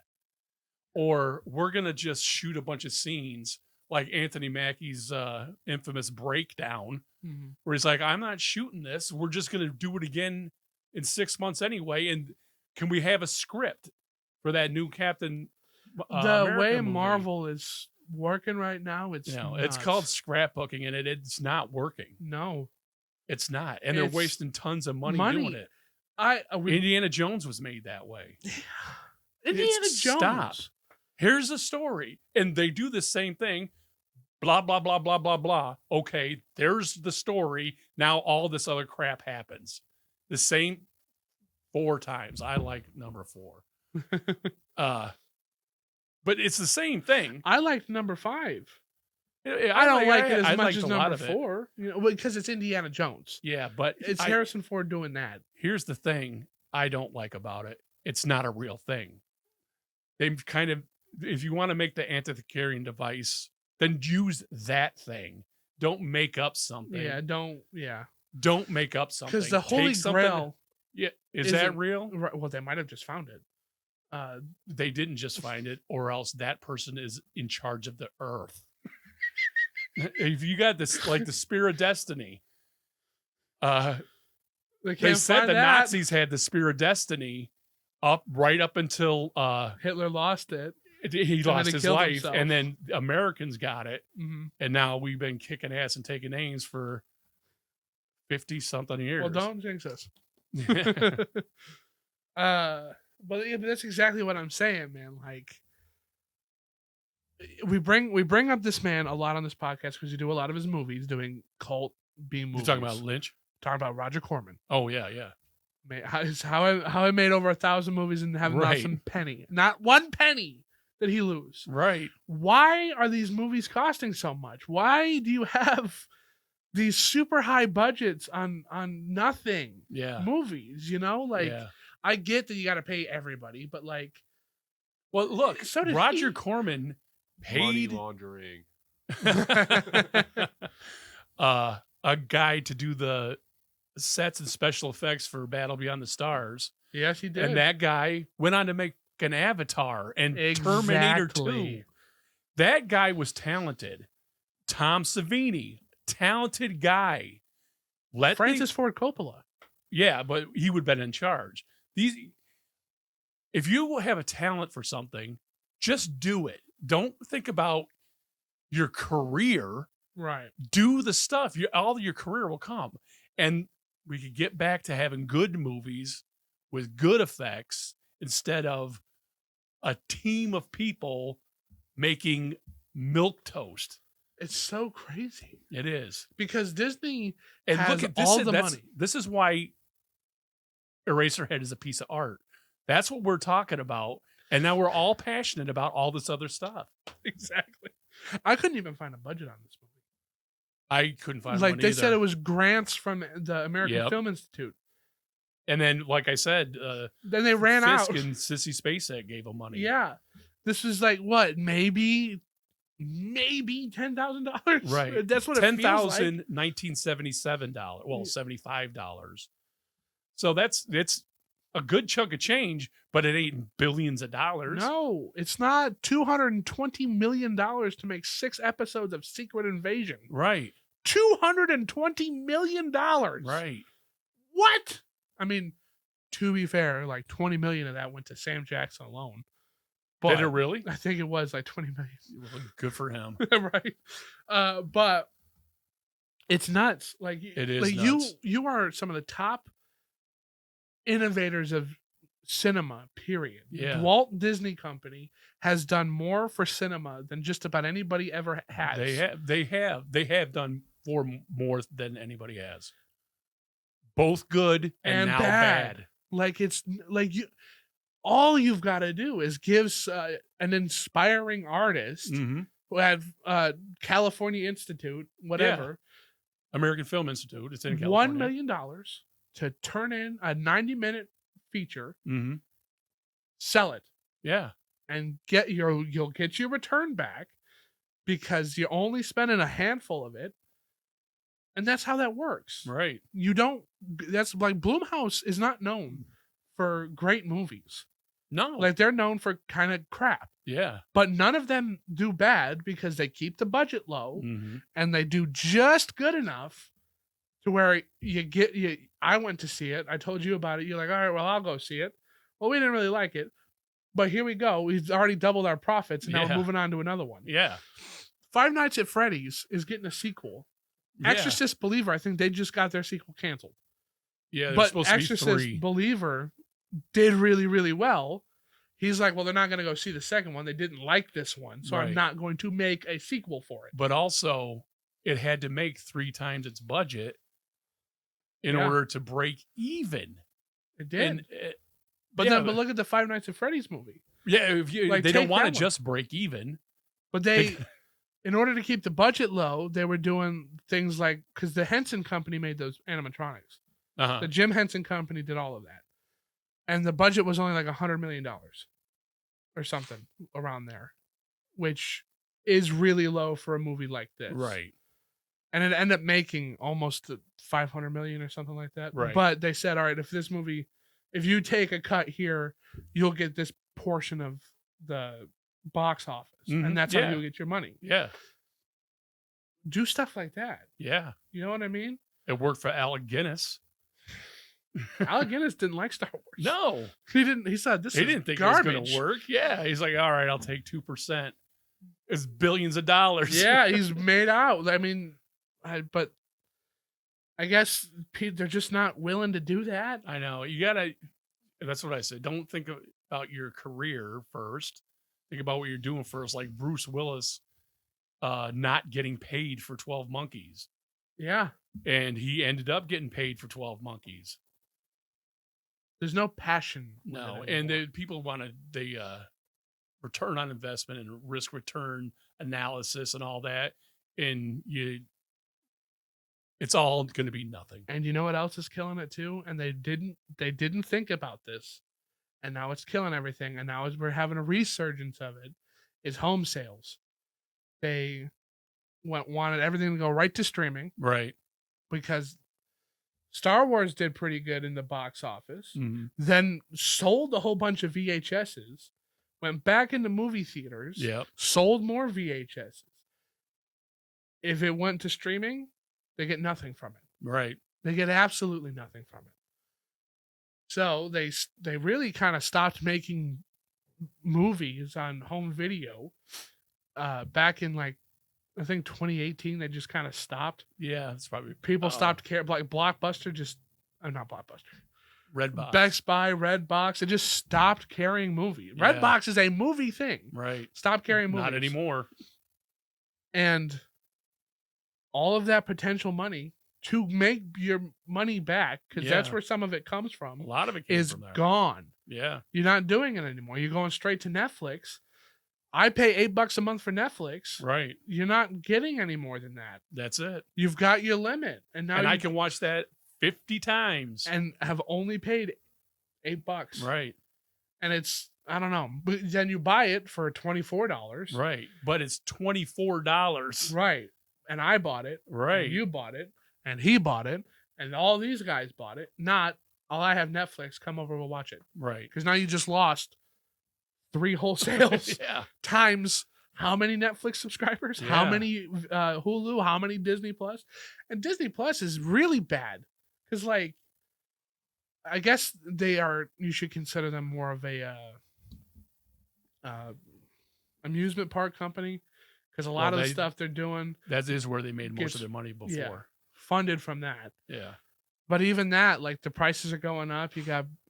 Or we're going to just shoot a bunch of scenes like Anthony Mackie's infamous Breakdown, where he's like, I'm not shooting this. We're just going to do it again in 6 months anyway. And can we have a script for that new Captain the way movie? Marvel is working right now, it's called scrapbooking, and it's not working. No, it's not. And they're wasting tons of money doing it. Indiana Jones was made that way. Indiana Jones. Stop. Here's a story. And they do the same thing. Blah, blah, blah, blah, blah, blah. Okay, there's the story. Now all this other crap happens. The same 4 times. I like number 4. But it's the same thing. I liked number 5. I don't like it as much as a lot number of it. 4, because it's Indiana Jones. Yeah, but It's Harrison Ford doing that. Here's the thing I don't like about it. It's not a real thing. They've kind of, if you want to make the Antikythera device, then use that thing. Don't make up something. Don't make up something. Because the Holy Grail. Yeah, is that real? Well, they might have just found it. They didn't just find it, or else that person is in charge of the earth. If you got this, like the Spear of Destiny, they said the Nazis had the Spear of Destiny right up until Hitler lost it. He lost his life, himself. And then Americans got it, and now we've been kicking ass and taking names for 50-something years. Well, don't jinx us. But that's exactly what I'm saying, man. Like, we bring up this man a lot on this podcast because we do a lot of his movies, doing cult B movies. You talking about Lynch? Talking about Roger Corman. Oh yeah. How I made over 1,000 movies and haven't lost a penny. Not one penny did he lose. Right. Why are these movies costing so much? Why do you have these super high budgets on nothing movies? I get that you got to pay everybody, but like, well, look, so did Roger Corman paid money laundering a guy to do the sets and special effects for Battle Beyond the Stars. Yes, he did. And that guy went on to make an Avatar and Terminator 2. That guy was talented. Tom Savini, talented guy. Francis Ford Coppola. Yeah, but he would have been in charge. If you have a talent for something, just do it. Don't think about your career. Right. Do the stuff. All your career will come. And we could get back to having good movies with good effects instead of a team of people making milquetoast. It's so crazy. It is. Because Disney and has look at this, all the money. This is why Eraserhead is a piece of art. That's what we're talking about. And now we're all passionate about all this other stuff. Exactly. I couldn't even find a budget on this movie. I couldn't find one either. They said it was grants from the American Film Institute. And then, like I said, then they ran Fisk out. And Sissy Spacek gave them money. Yeah. This was like, what, maybe $10,000? Right. That's what it feels like. $10,1977. Well, $75. So it's a good chunk of change, but it ain't billions of dollars. No, it's not $220 million to make 6 episodes of Secret Invasion. Right. $220 million. Right. What? I mean, to be fair, like 20 million of that went to Sam Jackson alone. But did it really? I think it was like 20 million. Well, good for him. Right. But it's nuts. Like it is like nuts. You are some of the top innovators of cinema, period. Yeah. Walt Disney Company has done more for cinema than just about anybody ever has. They have done more than anybody has. Both good and now bad. Like it's like all you've got to do is give an inspiring artist who had California Institute, whatever, American Film Institute. It's in California. $1 million to turn in a 90-minute feature, sell it, and you'll get your return back because you're only spending a handful of it, and that's how that works. Right. You don't. That's like Blumhouse is not known for great movies. No, like they're known for kind of crap. Yeah, but none of them do bad because they keep the budget low and they do just good enough to where I went to see it. I told you about it. You're like, all right, well, I'll go see it. Well, we didn't really like it, but here we go. We've already doubled our profits, and now we're moving on to another one. Yeah. Five Nights at Freddy's is getting a sequel. Yeah. Exorcist Believer, I think they just got their sequel canceled. Yeah, but supposed Exorcist to be 3. Believer did really, really well. He's like, well, they're not going to go see the second one. They didn't like this one, so I'm not going to make a sequel for it. But also, it had to make 3 times its budget in order to break even. It did. And, but look at the Five Nights at Freddy's movie. Yeah, if you, Like, they don't take want to that one. just break even. But they, in order to keep the budget low, they were doing things like, because the Henson Company made those animatronics. Uh-huh. The Jim Henson Company did all of that. And the budget was only like $100 million or something around there, which is really low for a movie like this. Right. And it ended up making almost $500 million or something like that. Right. But they said, all right, if you take a cut here, you'll get this portion of the box office. Mhm. And that's Yeah. how you'll get your money. Yeah. Do stuff like that. Yeah. You know what I mean? It worked for Alec Guinness. Alec Guinness didn't like Star Wars. No. He didn't. He said, He didn't think garbage. it was going to work. Yeah. He's like, all right, I'll take 2%. It's billions of dollars. Yeah, he's made out. I mean, but I guess they're just not willing to do that. I know. You got to, that's what I said. Don't think about your career first. Think about what you're doing first. Like Bruce Willis not getting paid for 12 Monkeys. Yeah. And he ended up getting paid for 12 Monkeys. There's no passion. No. And people want the return on investment and risk return analysis and all that. And it's all going to be nothing. And you know what else is killing it too? And they didn't think about this. And now it's killing everything. And now as we're having a resurgence of it, is home sales. They wanted everything to go right to streaming. Right. Because Star Wars did pretty good in the box office. Mm-hmm. Then sold a whole bunch of VHSs. Went back into movie theaters. Yep. Sold more VHSs. If it went to streaming, they get nothing from it. Right. They get absolutely nothing from it. So they really kind of stopped making movies on home video back in like I think 2018. They just kind of stopped. Yeah, it's probably People stopped caring. Like Blockbuster just not Blockbuster. Redbox. Best Buy, Redbox. It just stopped carrying movies. Yeah. Redbox is a movie thing. Right. Stop carrying movies. Not anymore. And all of that potential money to make your money back, because that's where some of it comes from. A lot of it came is from there. gone. Yeah. You're not doing it anymore. You're going straight to Netflix. I pay $8 a month for Netflix. Right. You're not getting any more than that. That's it. You've got your limit, and now I can watch that 50 times and have only paid $8. Right. And it's I don't know, but then you buy it for $24. Right. But it's $24. Right. And I bought it. Right. And you bought it. And he bought it. And all these guys bought it. Not, I have Netflix. Come over, we'll watch it. Right. Because now you just lost 3 wholesales Yeah. times how many Netflix subscribers, how Yeah. many Hulu, how many Disney Plus. And Disney Plus is really bad. Because, like, I guess you should consider them more of a amusement park company. Because a lot of the stuff they're doing. That is where they made most of their money before. Yeah, funded from that. Yeah. But even that, like the prices are going up.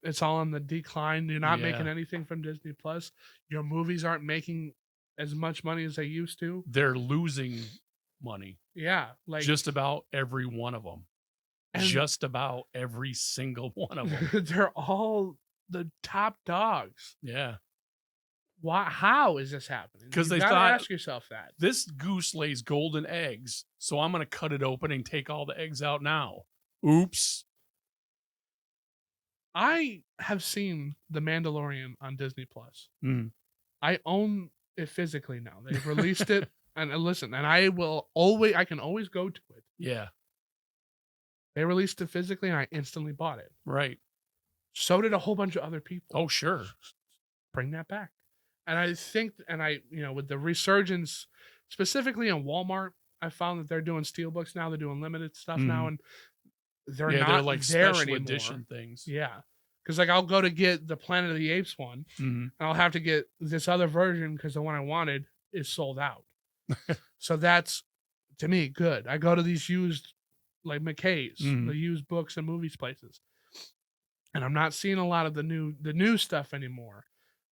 It's all on the decline. You're not making anything from Disney Plus. Your movies aren't making as much money as they used to. They're losing money. Yeah. Like just about every one of them. Just about every single one of them. They're all the top dogs. Yeah. Why? How is this happening? Because they gotta thought, ask yourself that. This goose lays golden eggs, so I'm going to cut it open and take all the eggs out now. Oops. I have seen The Mandalorian on Disney Plus. Mm. I own it physically now. They've released it, and listen, and I can always go to it. Yeah. They released it physically, and I instantly bought it. Right. So did a whole bunch of other people. Oh, sure. Bring that back. And I think, with the resurgence, specifically in Walmart, I found that they're doing steelbooks now. They're doing limited stuff now, and they're not like there special anymore. edition things. Yeah. Because, like, I'll go to get the Planet of the Apes one, and I'll have to get this other version because the one I wanted is sold out. So that's, to me, good. I go to these used, like McKay's, the used books and movies places, and I'm not seeing a lot of the new stuff anymore.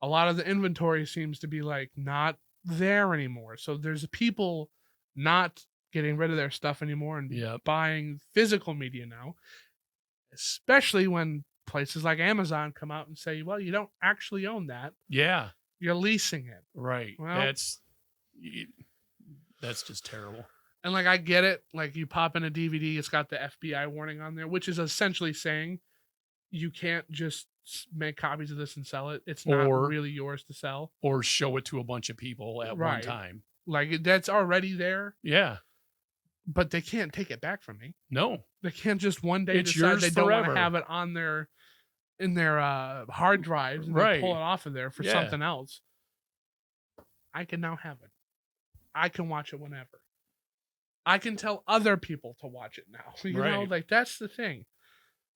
A lot of the inventory seems to be like not there anymore. So there's people not getting rid of their stuff anymore and buying physical media now, especially when places like Amazon come out and say, well, you don't actually own that. Yeah. You're leasing it. Right. Well, that's just terrible. And like, I get it. Like, you pop in a DVD, it's got the FBI warning on there, which is essentially saying you can't just make copies of this and sell it. It's not really yours to sell. Or show it to a bunch of people at one time. Like, that's already there. Yeah. But they can't take it back from me. No. They can't just one day It's decide yours they don't want to forever. have it on in their hard drives and they pull it off of there for something else. I can now have it. I can watch it whenever. I can tell other people to watch it now. You know, like, that's the thing.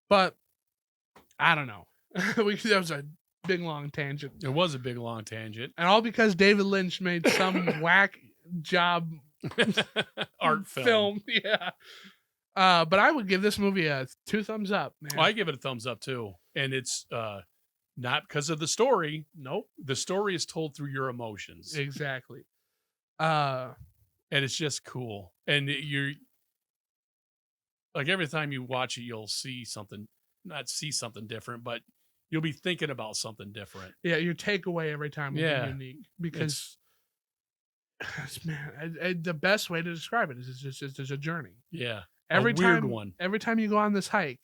But I don't know. That was a big long tangent. It was a big long tangent. And all because David Lynch made some whack job art film. Yeah. But I would give this movie a 2 thumbs up, man. Well, I give it a thumbs up too. And it's not because of the story. Nope. The story is told through your emotions. Exactly. And it's just cool. And you're like, every time you watch it, you'll see something, not see something different, but you'll be thinking about something different. Yeah, your takeaway every time will be unique because the best way to describe it is it's a journey. Yeah. Every weird time, one. Every time you go on this hike,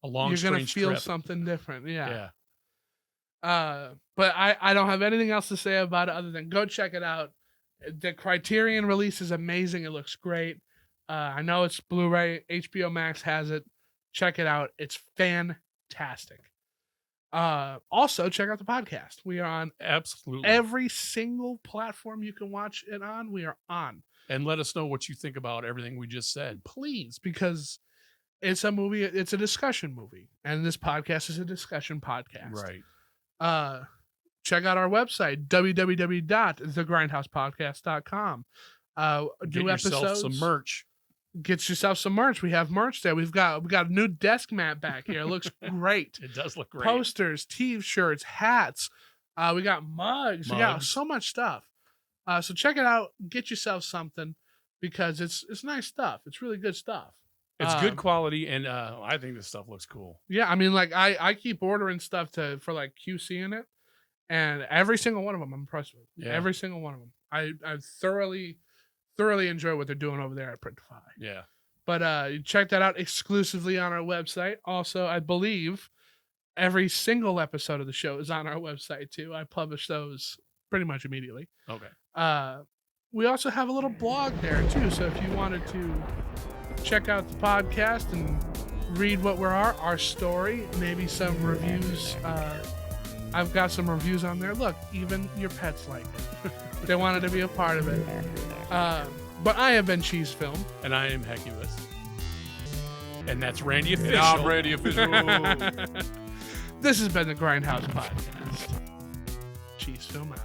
you're going to feel trip. something different. Yeah. But I don't have anything else to say about it other than go check it out. The Criterion release is amazing. It looks great. I know it's Blu-ray. HBO Max has it. Check it out. It's fantastic. Also, check out the podcast. We are on absolutely every single platform you can watch it on. We are on. And let us know what you think about everything we just said. Please, because it's a movie. It's a discussion movie. And this podcast is a discussion podcast. Right. Check out our website, www.thegrindhousepodcast.com. Get yourself some merch. Get yourself some merch. We have merch there. We've got a new desk mat back here. It looks great. It does look great. Posters, t-shirts, hats. We got mugs. We got so much stuff. So check it out. Get yourself something because it's nice stuff. It's really good stuff. It's good quality, and I think this stuff looks cool. Yeah, I mean, like, I keep ordering stuff for like QC in it, and every single one of them I'm impressed with. Yeah. Every single one of them. I thoroughly enjoy what they're doing over there at Printify. Yeah. But you check that out exclusively on our website. Also, I believe every single episode of the show is on our website too. I publish those pretty much immediately. Okay. We also have a little blog there too. So if you wanted to check out the podcast and read what our story, maybe some reviews. I've got some reviews on there. Look, even your pets like it. They wanted to be a part of it. But I have been Cheese Film. And I am Hecubus. And that's Randy Official. And I'm Randy Official. This has been the Grindhouse Podcast. Cheese Film out.